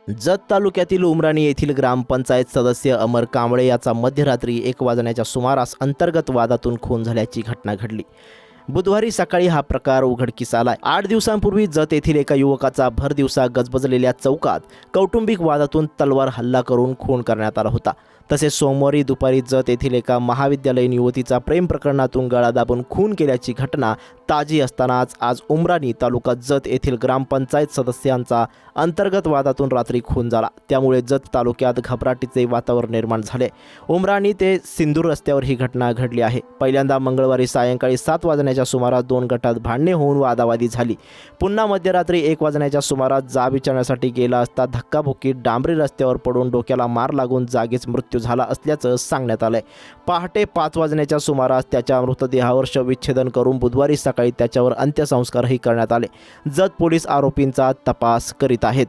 जत तालुक्यातील उमराणी येथील ग्रामपंचायत सदस्य अमर कांबळे याचा मध्यरात्री 1 वाजण्याच्या सुमारास अंतर्गत वादातून खून झाल्याची घटना घडली। बुधवारी सकाळी हा प्रकार उघडकीस आलाय। 8 दिवसांपूर्वी जत येथील एका युवकाचा भर दिवसा गजबजलेल्या चौकात कौटुंबिक वादातून तलवार हल्ला करून खून करण्यात आला होता। तसेच सोमवारी दुपारी जत येथील एका महाविद्यालयीन युवतीचा प्रेम प्रकरणातून गळा दाबून खून केल्याची घटना ताजी असतानाच आज उमराणी तालुका जत येथील ग्रामपंचायत सदस्यांचा अंतर्गत वादातून रात्री खून झाला। त्यामुळे जत तालुक्यात घबराटीचे वातावरण निर्माण झाले। उमराणी ते सिंदूर रस्त्यावर ही घटना घडली आहे। पहिल्यांदा मंगळवारी सायंकाळी 7 वाजण्याच्या सुमारास 2 गटात भांडणे होऊन वादावादी झाली। पुन्हा मध्यरात्री 1 वाजण्याच्या सुमारास जाब विचारण्यासाठी गेला असता धक्काबुक्कीत डांबरी रस्त्यावर पडून डोक्याला मार लागून जागीच मृत्यू झाला असल्याचं सांगण्यात आलंय। पहाटे 5 वाजण्याच्या सुमारास त्याच्या मृतदेहावर शवविच्छेदन करून बुधवारी सकाळी त्याच्यावर अंत्यसंस्कारही करण्यात आले। जत पोलीस आरोपींचा तपास करीत आहेत।